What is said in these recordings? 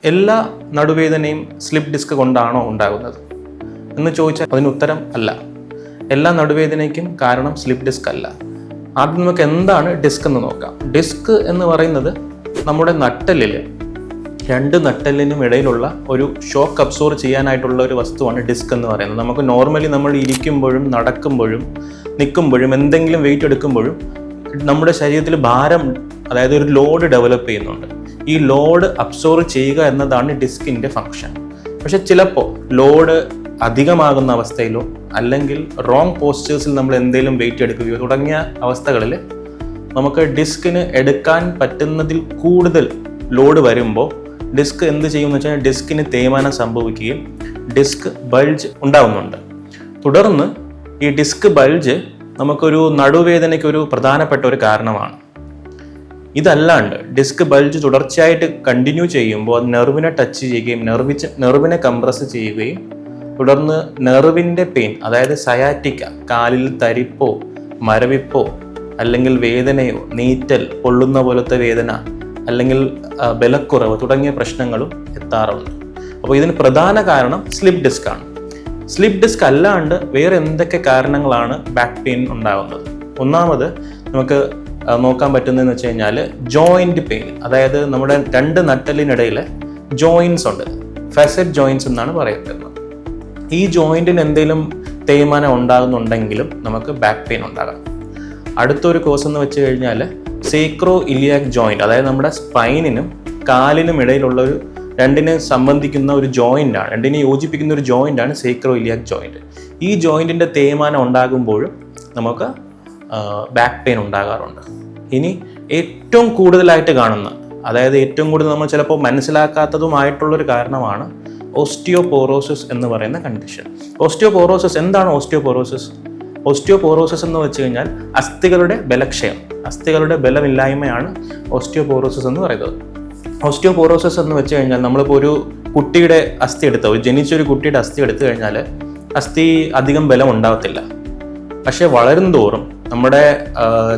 എല്ലാ നടുവേദനയും slip disk കൊണ്ടാണോ ഉണ്ടാകുന്നത് എന്ന് ചോദിച്ചാൽ അതിന് ഉത്തരം അല്ല. എല്ലാ നടുവേദനയ്ക്കും കാരണം സ്ലിപ്പ് ഡിസ്ക് അല്ല. ആദ്യം നമുക്ക് എന്താണ് ഡിസ്ക് എന്ന് നോക്കാം. ഡിസ്ക് എന്ന് പറയുന്നത് നമ്മുടെ നട്ടെല്ലിൽ, രണ്ട് നട്ടെല്ലിനും ഇടയിലുള്ള ഒരു ഷോക്ക് അബ്സോർവ് ചെയ്യാനായിട്ടുള്ള ഒരു വസ്തുവാണ് ഡിസ്ക് എന്ന് പറയുന്നത്. നമുക്ക് നോർമലി നമ്മൾ ഇരിക്കുമ്പോഴും നടക്കുമ്പോഴും നിൽക്കുമ്പോഴും എന്തെങ്കിലും വെയിറ്റ് എടുക്കുമ്പോഴും നമ്മുടെ ശരീരത്തിൽ ഭാരം, അതായത് ഒരു ലോഡ് ഡെവലപ്പ് ചെയ്യുന്നുണ്ട്. ഈ ലോഡ് അബ്സോർവ് ചെയ്യുക എന്നതാണ് ഡിസ്കിൻ്റെ ഫങ്ഷൻ. പക്ഷെ ചിലപ്പോൾ ലോഡ് അധികമാകുന്ന അവസ്ഥയിലോ അല്ലെങ്കിൽ റോങ് പോസ്റ്റേഴ്സിൽ നമ്മൾ എന്തെങ്കിലും വെയിറ്റ് എടുക്കുകയോ തുടങ്ങിയ അവസ്ഥകളിൽ നമുക്ക് ഡിസ്കിന് എടുക്കാൻ പറ്റുന്നതിൽ കൂടുതൽ ലോഡ് വരുമ്പോൾ ഡിസ്ക് എന്ത് ചെയ്യുമെന്ന് വെച്ചാൽ ഡിസ്കിന് തേയ്മാനം സംഭവിക്കുകയും ഡിസ്ക് ബൾജ് ഉണ്ടാവുന്നുണ്ട്. തുടർന്ന് ഈ ഡിസ്ക് ബൾജ് നമുക്കൊരു നടുവേദനയ്ക്ക് ഒരു പ്രധാനപ്പെട്ട ഒരു കാരണമാണ്. ഇതല്ലാണ്ട് ഡിസ്ക് ബൾജ് തുടർച്ചയായിട്ട് കണ്ടിന്യൂ ചെയ്യുമ്പോൾ അത് നെർവിനെ ടച്ച് ചെയ്യുകയും നെർവിനെ കംപ്രസ് ചെയ്യുകയും തുടർന്ന് നെർവിൻ്റെ പെയിൻ, അതായത് സയാറ്റിക്ക, കാലിൽ തരിപ്പോ മരവിപ്പോ അല്ലെങ്കിൽ വേദനയോ നീറ്റൽ, പൊള്ളുന്ന പോലത്തെ വേദന അല്ലെങ്കിൽ ബലക്കുറവ് തുടങ്ങിയ പ്രശ്നങ്ങളും എത്താറുണ്ട്. അപ്പോൾ ഇതിന് പ്രധാന കാരണം സ്ലിപ്പ് ഡിസ്ക് ആണ്. സ്ലിപ്പ് ഡിസ്ക് അല്ലാണ്ട് വേറെ എന്തൊക്കെ കാരണങ്ങളാണ് ബാക്ക് പെയിൻ ഉണ്ടാകുന്നത്? ഒന്നാമത് നമുക്ക് നോക്കാൻ പറ്റുന്നതെന്ന് വെച്ച് കഴിഞ്ഞാൽ ജോയിൻറ്റ് പെയിൻ, അതായത് നമ്മുടെ രണ്ട് നട്ടെല്ലിനിടയിൽ ജോയിൻസ് ഉണ്ട്, ഫാസറ്റ് ജോയിൻസ് എന്നാണ് പറയപ്പെടുന്നത്. ഈ ജോയിൻറ്റിന് എന്തെങ്കിലും തേയ്മാനം ഉണ്ടാകുന്നുണ്ടെങ്കിലും നമുക്ക് ബാക്ക് പെയിൻ ഉണ്ടാകാം. അടുത്തൊരു കോസ് എന്ന് വെച്ച് കഴിഞ്ഞാൽ സേക്രോ ഇലിയാക് ജോയിൻറ്റ്, അതായത് നമ്മുടെ സ്പൈനിനും കാലിനും ഇടയിലുള്ള ഒരു രണ്ടിനെ സംബന്ധിക്കുന്ന ഒരു ജോയിൻ്റാണ്, രണ്ടിനെ യോജിപ്പിക്കുന്ന ഒരു ജോയിൻ്റാണ് സേക്രോ ഇലിയാക് ജോയിൻറ്റ്. ഈ ജോയിൻറ്റിൻ്റെ തേയ്മാനം ഉണ്ടാകുമ്പോഴും നമുക്ക് ബാക്ക് പെയിൻ ഉണ്ടാകാറുണ്ട്. ഇനി ഏറ്റവും കൂടുതലായിട്ട് കാണുന്ന, അതായത് ഏറ്റവും കൂടുതൽ നമ്മൾ ചിലപ്പോൾ മനസ്സിലാക്കാത്തതുമായിട്ടുള്ളൊരു കാരണമാണ് ഓസ്റ്റിയോപോറോസിസ് എന്ന് പറയുന്ന കണ്ടീഷൻ. ഓസ്റ്റിയോപോറോസിസ് എന്താണ്? ഓസ്റ്റിയോപോറോസിസ് എന്ന് വെച്ച് കഴിഞ്ഞാൽ അസ്ഥികളുടെ ബലക്ഷയം, അസ്ഥികളുടെ ബലമില്ലായ്മയാണ് ഓസ്റ്റിയോപോറോസിസ് എന്ന് പറയുന്നത്. ഓസ്റ്റിയോപോറോസിസ് എന്ന് വെച്ച് കഴിഞ്ഞാൽ നമ്മളിപ്പോൾ ഒരു കുട്ടിയുടെ അസ്ഥി എടുത്ത്, ജനിച്ചൊരു കുട്ടിയുടെ അസ്ഥി എടുത്തു കഴിഞ്ഞാൽ അസ്ഥി അധികം ബലം ഉണ്ടാകത്തില്ല. പക്ഷെ വളരും തോറും നമ്മുടെ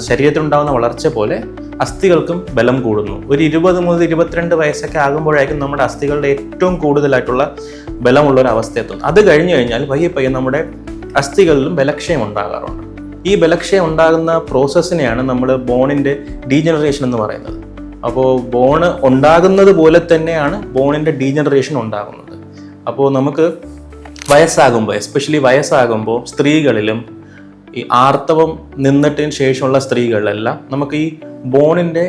ശരീരത്തിലുണ്ടാകുന്ന വളർച്ച പോലെ അസ്ഥികൾക്കും ബലം കൂടുന്നു. ഒരു 20 മുതൽ 22 വയസ്സൊക്കെ ആകുമ്പോഴായിരിക്കും നമ്മുടെ അസ്ഥികളുടെ ഏറ്റവും കൂടുതലായിട്ടുള്ള ബലമുള്ള ഒരു അവസ്ഥ എത്തുന്നത്. അത് കഴിഞ്ഞു കഴിഞ്ഞാൽ പയ്യെ നമ്മുടെ അസ്ഥികളിലും ബലക്ഷയം ഉണ്ടാകാറുണ്ട്. ഈ ബലക്ഷയം ഉണ്ടാകുന്ന പ്രോസസ്സിനെയാണ് നമ്മൾ ബോണിൻ്റെ ഡീജനറേഷൻ എന്ന് പറയുന്നത്. അപ്പോൾ ബോണ് ഉണ്ടാകുന്നത് പോലെ തന്നെയാണ് ബോണിൻ്റെ ഡീജനറേഷൻ ഉണ്ടാകുന്നത്. അപ്പോൾ നമുക്ക് വയസ്സാകുമ്പോൾ, എസ്പെഷ്യലി വയസ്സാകുമ്പോൾ സ്ത്രീകളിലും ഈ ആർത്തവം നിന്നിട്ടതിന് ശേഷമുള്ള സ്ത്രീകളിലെല്ലാം നമുക്ക് ഈ ബോണിൻ്റെ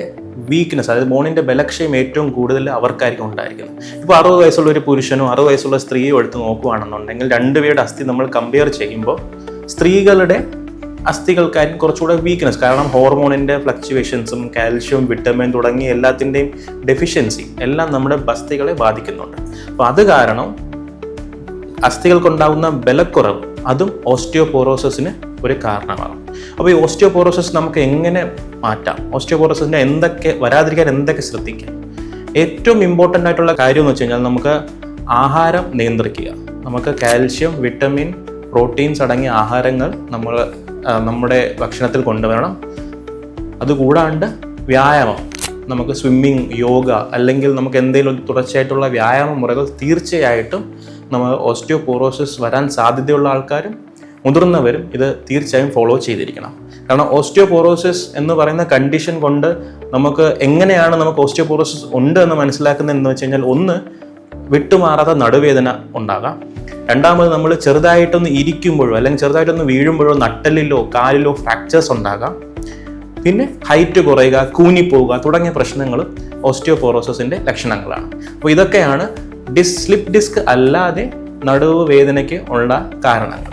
വീക്ക്നെസ്, അതായത് ബോണിൻ്റെ ബലക്ഷയം ഏറ്റവും കൂടുതൽ അവർക്കായിരിക്കും ഉണ്ടായിരിക്കുന്നത്. ഇപ്പോൾ 60 വയസ്സുള്ള ഒരു പുരുഷനോ 60 വയസ്സുള്ള സ്ത്രീയോ എടുത്ത് നോക്കുകയാണെന്നുണ്ടെങ്കിൽ രണ്ടുപേരുടെ അസ്ഥി നമ്മൾ കമ്പയർ ചെയ്യുമ്പോൾ സ്ത്രീകളുടെ അസ്ഥികൾക്കായിരിക്കും കുറച്ചുകൂടെ വീക്ക്നെസ്. കാരണം ഹോർമോണിൻ്റെ ഫ്ലക്ച്വേഷൻസും കാൽഷ്യം, വിറ്റമിൻ തുടങ്ങിയ എല്ലാത്തിൻ്റെയും ഡെഫിഷ്യൻസി എല്ലാം നമ്മുടെ അസ്ഥികളെ ബാധിക്കുന്നുണ്ട്. അപ്പോൾ അത് കാരണം അസ്ഥികൾക്കുണ്ടാകുന്ന ബലക്കുറവ് അതും ഓസ്റ്റിയോപോറോസിന് ഒരു കാരണമാകും. അപ്പോൾ ഈ ഓസ്റ്റിയോപോറോസിസ് നമുക്ക് എങ്ങനെ മാറ്റാം? ഓസ്റ്റിയോപോറോസിൻ്റെ വരാതിരിക്കാൻ എന്തൊക്കെ ശ്രദ്ധിക്കാം? ഏറ്റവും ഇമ്പോർട്ടൻ്റ് ആയിട്ടുള്ള കാര്യം എന്ന് വെച്ച് കഴിഞ്ഞാൽ നമുക്ക് ആഹാരം നിയന്ത്രിക്കുക. നമുക്ക് കാൽഷ്യം, വിറ്റമിൻ, പ്രോട്ടീൻസ് അടങ്ങിയ ആഹാരങ്ങൾ നമ്മുടെ ഭക്ഷണത്തിൽ കൊണ്ടുവരണം. അതുകൂടാണ്ട് വ്യായാമം, നമുക്ക് സ്വിമ്മിങ്, യോഗ അല്ലെങ്കിൽ നമുക്ക് എന്തെങ്കിലും തുടർച്ചയായിട്ടുള്ള വ്യായാമ മുറകൾ തീർച്ചയായിട്ടും നമ്മൾ ഓസ്റ്റിയോപോറോസിസ് വരാൻ സാധ്യതയുള്ള ആൾക്കാരും മുതിർന്നവരും ഇത് തീർച്ചയായും ഫോളോ ചെയ്തിരിക്കണം. കാരണം ഓസ്റ്റിയോപോറോസിസ് എന്ന് പറയുന്ന കണ്ടീഷൻ കൊണ്ട് നമുക്ക് എങ്ങനെയാണ് നമുക്ക് ഓസ്റ്റിയോപോറോസിസ് ഉണ്ട് എന്ന് മനസ്സിലാക്കുന്നതെന്ന് വെച്ച് കഴിഞ്ഞാൽ, ഒന്ന്, വിട്ടുമാറാത്ത നടുവേദന ഉണ്ടാകാം. രണ്ടാമത് നമ്മൾ ചെറുതായിട്ടൊന്ന് ഇരിക്കുമ്പോഴോ അല്ലെങ്കിൽ ചെറുതായിട്ടൊന്ന് വീഴുമ്പോഴോ നട്ടലിലോ കാലിലോ ഫ്രാക്ചേഴ്സ് ഉണ്ടാകാം. പിന്നെ ഹൈറ്റ് കുറയുക, കൂനിപ്പോവുക തുടങ്ങിയ പ്രശ്നങ്ങൾ ഓസ്റ്റിയോപോറോസിസിൻ്റെ ലക്ഷണങ്ങളാണ്. അപ്പോൾ ഇതൊക്കെയാണ് സ്ലിപ്പ് ഡിസ്ക് അല്ലാതെ നടുവേദനയ്ക്ക് ഉള്ള കാരണങ്ങൾ.